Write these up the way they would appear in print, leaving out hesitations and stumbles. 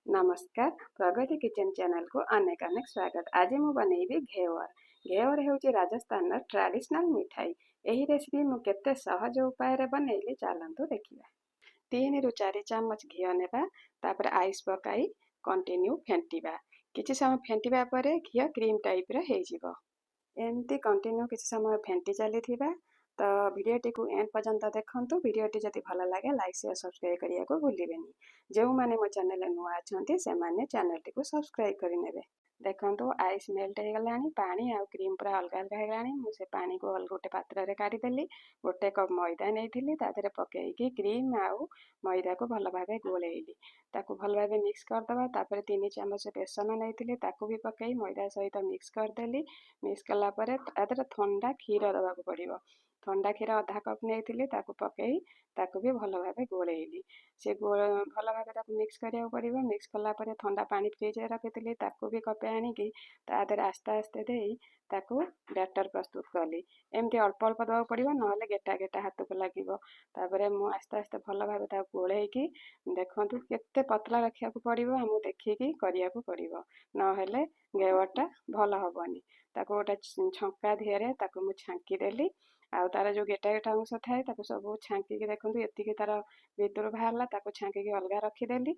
नमस्कार प्रगति kitchen channel को अनेक अनेक स्वागत। आज मु बनैबी घेवर। घेवर हेउची राजस्थान ट्रेडिशनल मिठाई। एही रेसिपी मु केते सहज उपाय रे बनैली चलंतु देखिबा। 3 रु 4 चम्मच घियो नेबा, तापर आइस पकाई कंटिन्यू फेंटिबा। किछि समय फेंटिबा परे घियो क्रीम टाइप रे हे जिवो। एमती कंटिन्यू किछि समय फेंटी चलीथिबा। तो भिडियोटी को एंड पर्यंत देखंतु। भिडियोटी जदि भल लागे लाइक शेयर सब्सक्राइब करिया को भूलिबेनी। जो माने मो चैनल नुआ अछंती से माने चैनल टी को सब्सक्राइब करि नेबे। देखंतु आइस मेल्ट हे गलानी, पानी आ क्रीम पूरा अलग अलग हे गलानी। मु से पानी को गोटे पात्र रे काढी देली। गोटे कप मैदा नेथिली, ता देरे पकेइकी क्रीम आ मैदा को भल भाबे गोलेइली। ताकू भल भाबे मिक्स कर दबा। तापर 3 चम्मच बेसन नेथिली, ताकू भी पकेई मैदा सहित मिक्स कर देली। मिक्स कला परे तादेरे ठंडा क्षीर दबाकू पड़िबो। ठंडा क्षीर आधा कप नेथिली, ताकू पकेई ताकू भी भल भाबे गोलेइली। से भल भाबे ताकू मिक्स करिया पड़िबो। मिक्स कला परे ठंडा पानी फ्रिज रे रखिथिली, ताकू भी कपे आनिकी तादेरे आस्ते आस्ते देई ताकू बैटर प्रस्तुत कली। एमती अल्प अल्प दबाकू पड़िबो, नहले गेटा गेटा हाथ को लागिबो। तापरे मु आस्ते आस्ते भल भाबे ताकू गोलेइकी देखंतु केते पतला रखिया को पड़िबो, हमु देखिकी करिया को पड़िबो, नहेले घेवरटा भल हबनी। ताकू गोटे छंका धिरे ताकू मु छांकी देली। आउ तार जो गेटा गेटा अंश थाए ताकू सब छांकी देखंतु एतिकी तार भितर बाहरला, ताकू छांकी अलगा रखिदेली।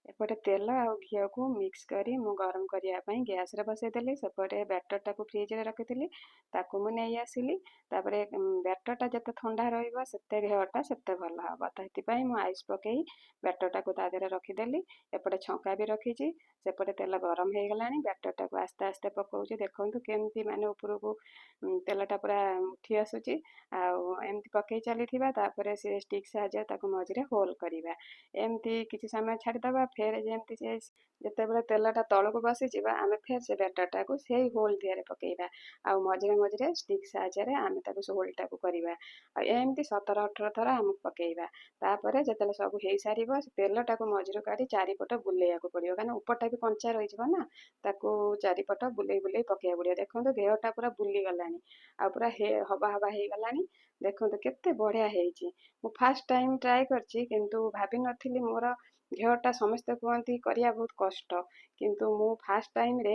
एपटे तेल आ घियो को मिक्स करी मु गरम करिया पई गैस रे बसै देली। सेपटे बैटर टाकू फ्रिज रे रखिथिली, ताकू मु नै आसिली। तापरे बैटर टा जते ठंडा रहइबो सेते घेवरटा सेते भल हबो। ताहि पई मु आइस पकेई बैटर टाकू ता देरे रखिदेली। एपटे छंका भी रखिची। सेपटे तेल गरम हे गलानी, बैटर टाकू आस्ते आस्ते पकाउची। देखंतु केमती माने ऊपर को तेलटा पूरा उठी आसुची। आउ एमती पकई चलीथिबा। तापरे से स्टिक साहाଯ୍य ताकू मझिरे होल करिबा। एमती किछि समय छाडी दबा। फेर जेमती से जेतेबेले तेलटा तळको बसी जिबा, आमे फेर से बैटर टाकू सेही होल दिहरे पकेइबा। आउ मझिरे मझिरे स्टिक साहाଯ୍य रे आमे ताकू से होल टाकू करिबा। आ एमती 17-18 थर आमे पकेइबा। तापरे जेतेले सब हेइ सारिबो, तेल टाकू मझिरो काढी चारिपट बुलेइयाको पड़िबो, काना ऊपरटा भी कंचा रहि जिवो ना। ताकू चारिपट बुलेई बुलेई पकेइया पड़िबो। देखंतु घेवरटा पूरा बुली गलानी, आ पूरा हबा हबा हे गलानी। देखंतु केते बढ़िया हेइची। मु फर्स्ट टाइम ट्राई करची, किंतु भाबी नथिली मोर घेवरटा समस्ते कहती करिया बहुत कष्ट, किंतु मु फर्स्ट टाइम रे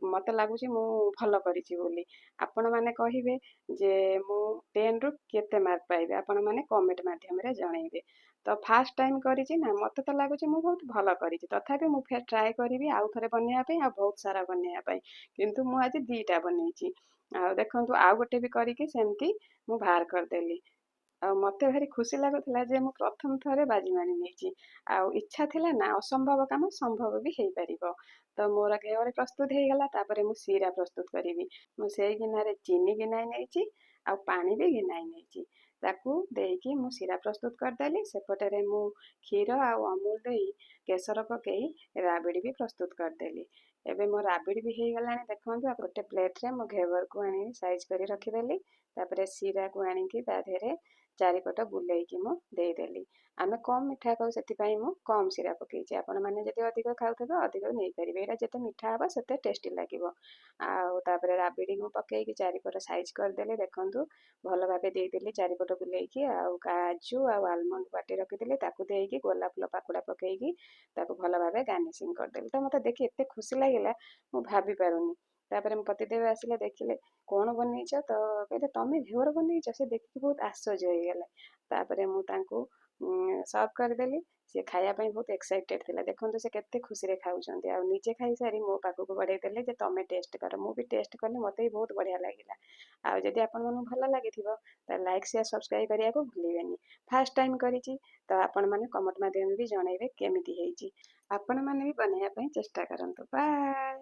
मते लागुची मु भल करिची बोली। आपण माने कहिबे जे मु 10 रु केते मार्क पाइबे, आपण माने कमेंट माध्यम रे जणाइबे। तो फर्स्ट टाइम करिची ना, मते तो लागुची मु बहुत भल करिची। तथापि मु फेर ट्राई करिबी आउ थरे बनेया पई आ बहुत सारा बनेया पई। किंतु मु आज 2टा बनेइची। आ देखंतु आउ गोटे भी करिकी सेमती मु बाहर कर देली। आ मते भारी खुशी लागुଥିଲା जे मु प्रथम थरे बाजी मानि नेइची। आउ इच्छा थिला ना असंभव काम संभव भी हेइ परिबो। तो मोर घेवर प्रस्तुत हे गला। तापरे मु सीरा प्रस्तुत करिवि। मु सेई गिनारे चीनी गिनाई नेइची, आउ पानी भी गिनाई नेइची। ताकू देइकी मु सीरा प्रस्तुत कर देली। सेपटरे मु क्षीर आउ अमूल देई केसर पकेई राबिडी भी प्रस्तुत कर देली। एबे मो राबिडी भी हेइ गलानी। देखंतु आ गोटे प्लेट रे मो घेवर को आनी साइज करी रखी देली। तापरे सीरा को आनिकी ता धेरे चारिपट बुलेइकी मु देई देली। आमे कम मिठा खाउ, सेति पई मु कम सीरा पकेइची। आपण माने जदि अधिक खाउथबे अधिक नै परिबे। एटा जते मिठा हबा सेते टेस्टी लागिबो। आउ तापरे राबिडी को पकेइकी चारिपट साइज कर देले। देखंतु भल भाबे देई देली चारिपट बुलेइकी। आउ काजू आउ आलमंड बाटी रखी देली, ताकू देइकी गोलाप फूल पाकुड़ा पकेइकी ताकू भल भाबे गार्निशिंग कर देली। तो मते देखि एते खुशी लागिला, मु भाबी पारुनी। तापरे मो पतिदेव आसिले, देखिले कोण बनेइछ, तो कहले तमे घेवर बनेइछ। से देखि बहुत आश्चर्य हो गले। तापरे मु तांकू सर्व कर देली। से खाया पई बहुत एक्साइटेड थिला। देखंतु से केते खुशी रे खाउचंती। आ निजे खाई सारी मो पाखु बढ़ाई देले जे तमे टेस्ट कर। मु भी टेस्ट करली, मते भी बहुत बढ़िया लागिला। आ जदि आपण मानु भल लागिथिबो त लाइक शेयर सब्सक्राइब करिया को भूलिबेनी। फर्स्ट टाइम करिची, तो आपण माने कमेंट माध्यम भी जणाइबे केमिति हेइची। आपण माने भी बनैया पई चेष्टा करंतु। बाय।